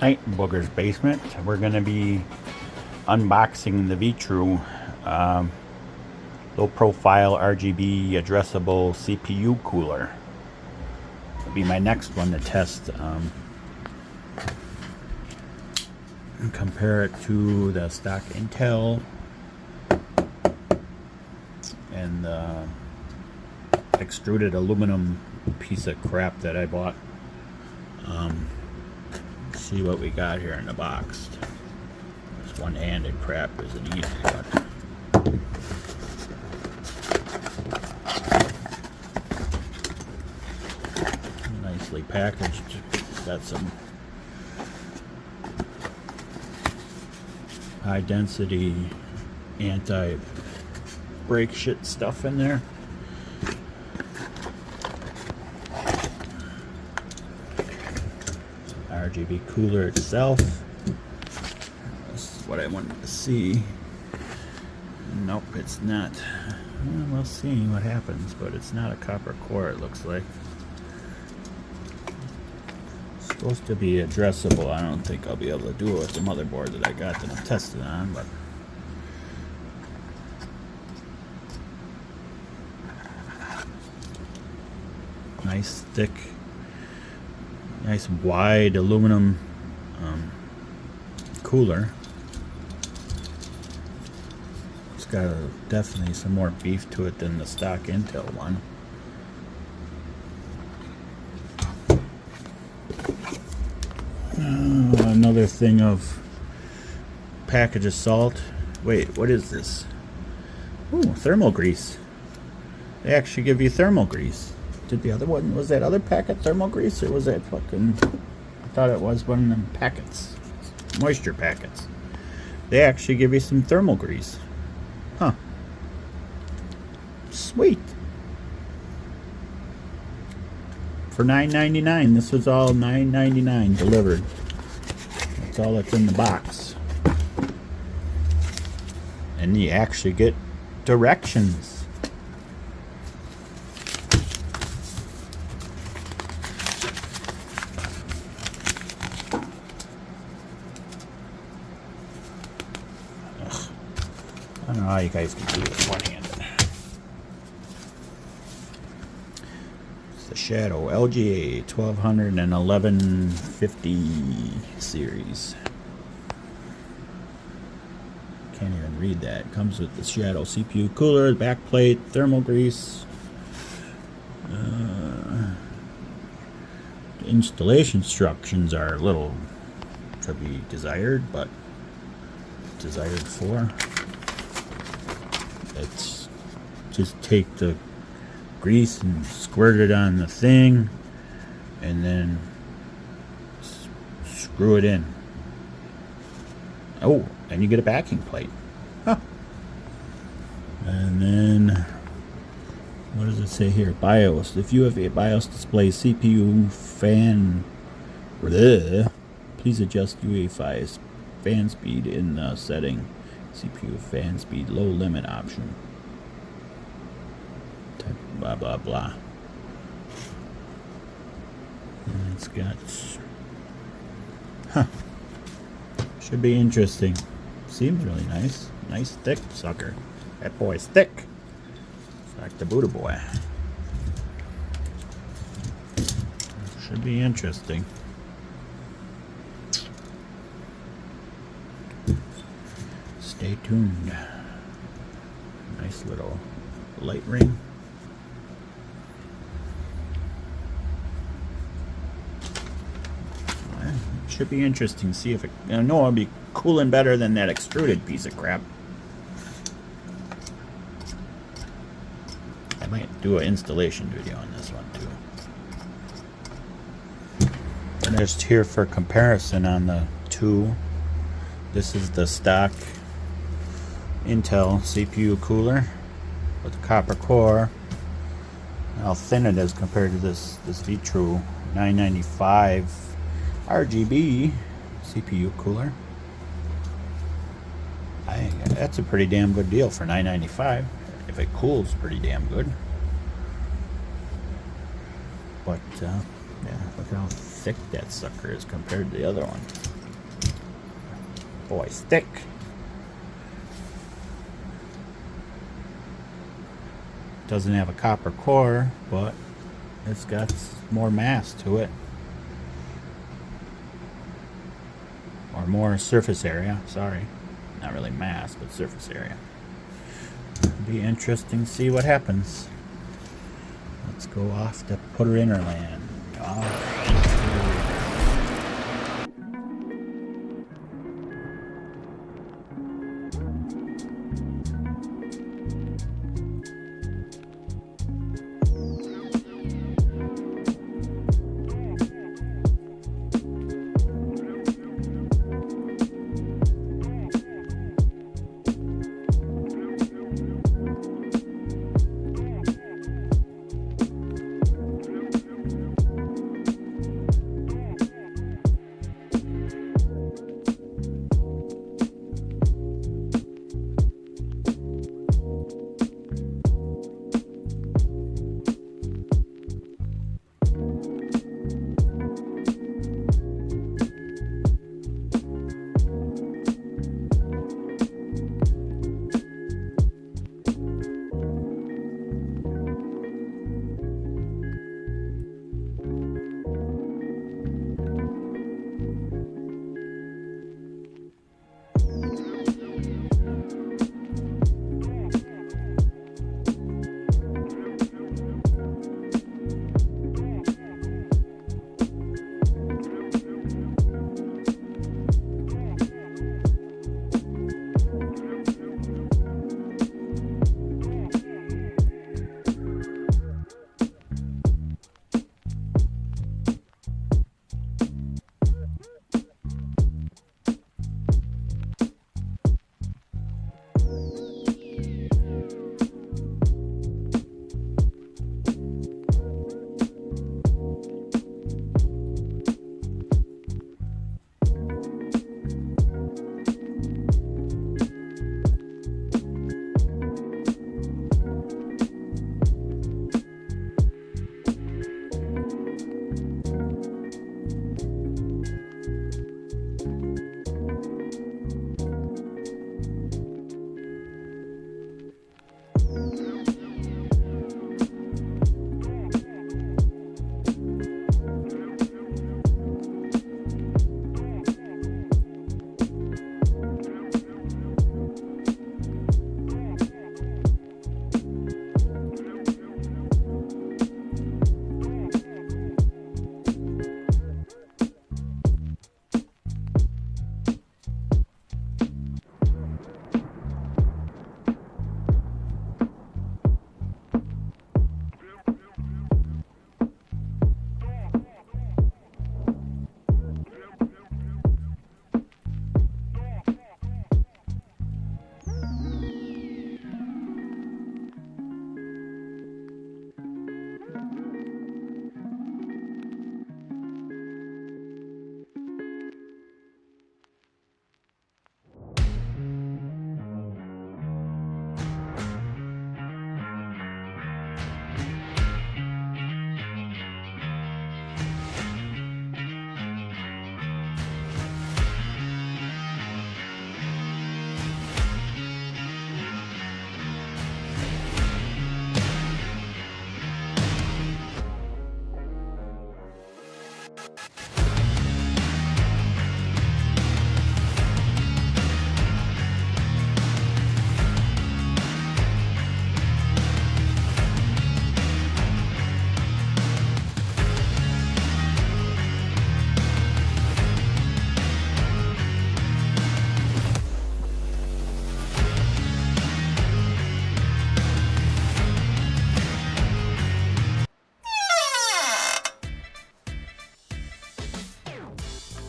Night in Booger's basement. We're going to be unboxing the Vetroo low profile RGB addressable CPU cooler. It'll be my next one to test. And compare it to the stock Intel and the extruded aluminum piece of crap that I bought. See what we got here in the box. This one-handed crap isn't easy, but nicely packaged. Got some high density anti-break shit stuff in there. RGB cooler itself. This is what I wanted to see. Nope, it's not. Well, we'll see what happens, but it's not a copper core, it looks like. It's supposed to be addressable. I don't think I'll be able to do it with the motherboard that I got that I'm testing on, but nice thick, nice wide aluminum cooler. It's got definitely some more beef to it than the stock Intel one. Another thing of package of salt. Wait, what is this? Ooh, thermal grease. They actually give you thermal grease. Did the other one, was that other packet thermal grease, or was that fucking, I thought it was one of them packets, moisture packets. They actually give you some thermal grease. Huh. Sweet. For $9.99. This was all $9.99 delivered. That's all that's in the box. And you actually get directions. I don't know how you guys can do this one-handed. It's the Shadow LGA 1200 and 1150 series. Can't even read that. It comes with the Shadow CPU cooler, backplate, thermal grease. The installation instructions are a little to be desired, but desired for. It's just take the grease and squirt it on the thing and then screw it in. Oh, and you get a backing plate. Huh. And then what does it say here? BIOS. If you have a BIOS display CPU fan, please adjust UEFI's fan speed in the setting. CPU fan speed low limit option. Type blah blah blah. And it's got, should be interesting. Seems really nice. Nice thick sucker. That boy's thick. It's like the Buddha boy. Should be interesting. Stay tuned. Nice little light ring. Should be interesting. See if it. I know it'll be cooling better than that extruded piece of crap. I might do an installation video on this one too. And just here for comparison on the two. This is the stock Intel CPU cooler with the copper core. How thin it is compared to this Vetroo 995 RGB CPU cooler. That's a pretty damn good deal for $9.95. If it cools pretty damn good. But yeah, look how thick that sucker is compared to the other one. Boy, it's thick. Doesn't have a copper core, but it's got more mass to it. Or more surface area, sorry. Not really mass, but surface area. It'll be interesting to see what happens. Let's go off to Putter Interland. Alright.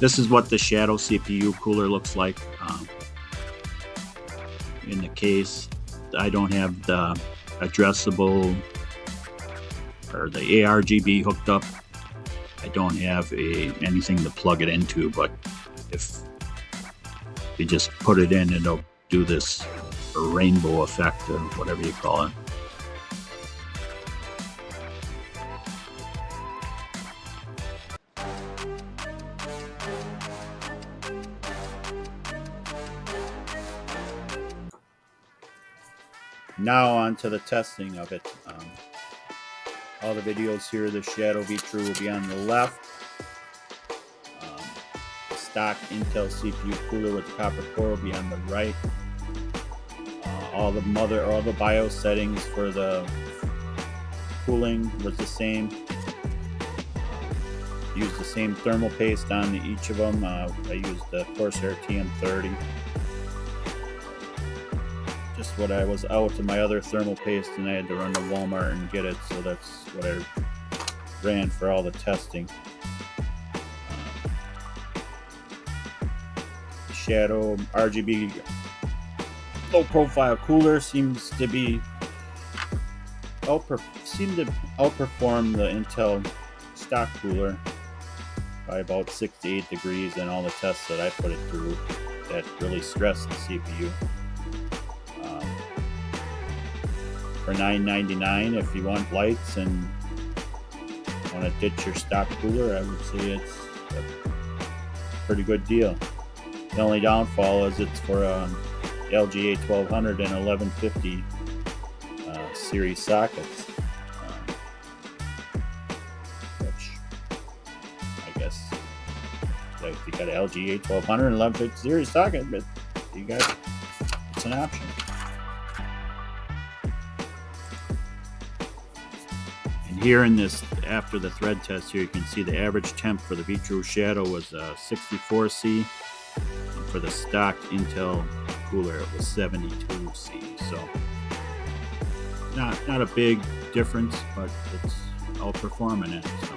This is what the Shadow CPU cooler looks like in the case. I don't have the addressable or the RGB hooked up. I don't have anything to plug it into, but if you just put it in, it'll do this rainbow effect or whatever you call it. Now on to the testing of it. All the videos here, the Shadow Vetroo will be on the left. The stock Intel CPU cooler with the copper core will be on the right. All the BIOS settings for the cooling was the same. Used the same thermal paste on each of them. I used the Corsair TM30. Just what I was out of my other thermal paste, and I had to run to Walmart and get it, so that's what I ran for all the testing. The Shadow RGB low profile cooler seems to outperform the Intel stock cooler by about 6 to 8 degrees in all the tests that I put it through that really stressed the CPU. For $9.99, if you want lights and want to ditch your stock cooler, I would say it's a pretty good deal. The only downfall is it's for LGA 1200 and 1150 series sockets, which I guess if you got an LGA 1200 and 1150 series socket, but you got it's an option. And here in this, after the thread test here, you can see the average temp for the Vetroo Shadow was 64C, and for the stock Intel cooler it was 72C. So not a big difference, but it's outperforming it. So.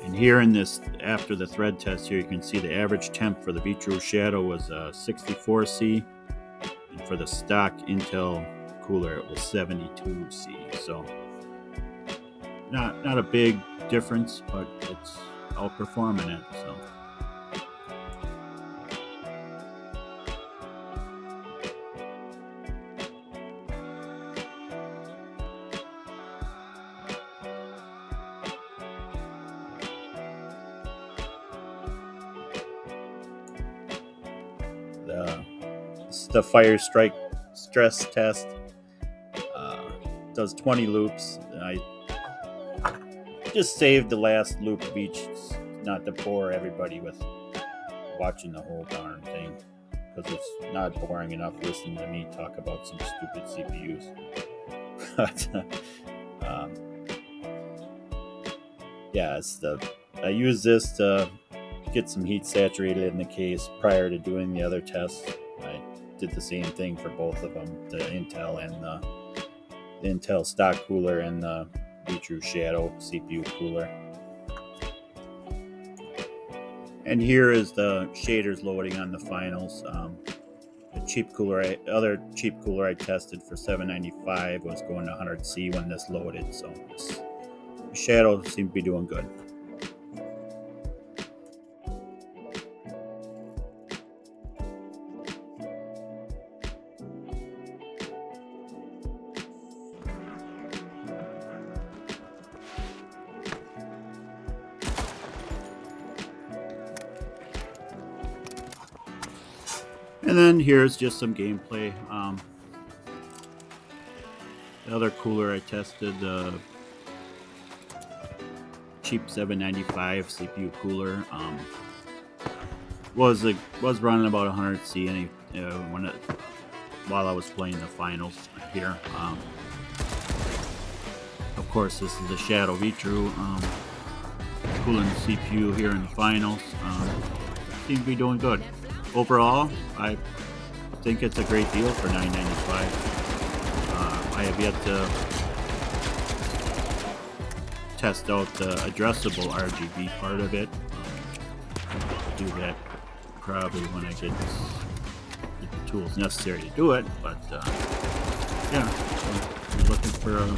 And here in this, after the thread test here, you can see the average temp for the Vetroo Shadow was 64C, and for the stock Intel cooler it was 72C. So not a big difference, but it's outperforming it. So. The Fire Strike stress test does 20 loops, and I just saved the last loop of each, not to bore everybody with watching the whole darn thing, because it's not boring enough listening to me talk about some stupid CPUs. But yeah, I use this to get some heat saturated in the case prior to doing the other tests. I did the same thing for both of them, the Intel and the Intel stock cooler and the Vetroo Shadow CPU cooler. And here is the shaders loading on the finals. The cheap cooler, other cheap cooler I tested for $7.95 was going to 100C when this loaded. So this Shadow seemed to be doing good. And then here's just some gameplay. The other cooler I tested, the cheap $7.95 CPU cooler, was running about 100C while I was playing the finals here. Of course, this is the Shadow Vetroo cooling the CPU here in the finals. Seems to be doing good. Overall, I think it's a great deal for $9.95. I have yet to test out the addressable RGB part of it. I'll do that probably when I get the tools necessary to do it. But yeah, so if you're looking for a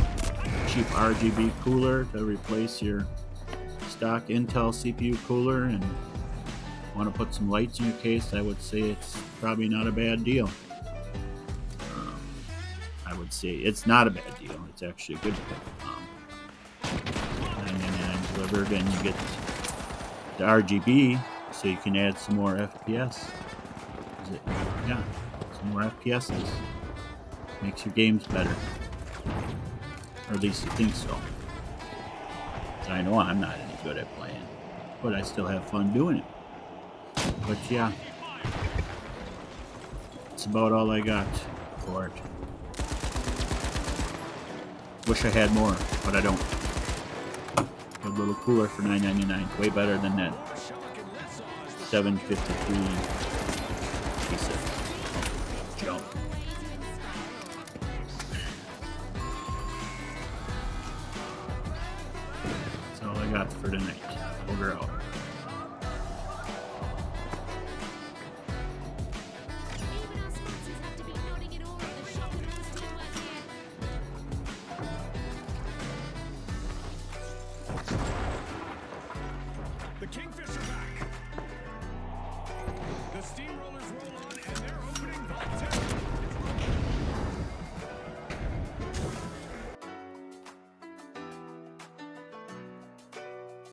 cheap RGB cooler to replace your stock Intel CPU cooler and want to put some lights in your case, I would say it's probably not a bad deal. I would say it's not a bad deal. It's actually a good pick. $9.99 delivered, and you get the RGB, so you can add some more FPS. Yeah, some more FPSs. Makes your games better, or at least you think so. I know I'm not any good at playing, but I still have fun doing it. But yeah, that's about all I got for it. Wish I had more, but I don't. A little cooler for $9.99, way better than that $7.53 piece of junk. That's all I got for tonight. Over out. The Kingfisher back. The steamrollers roll on and they're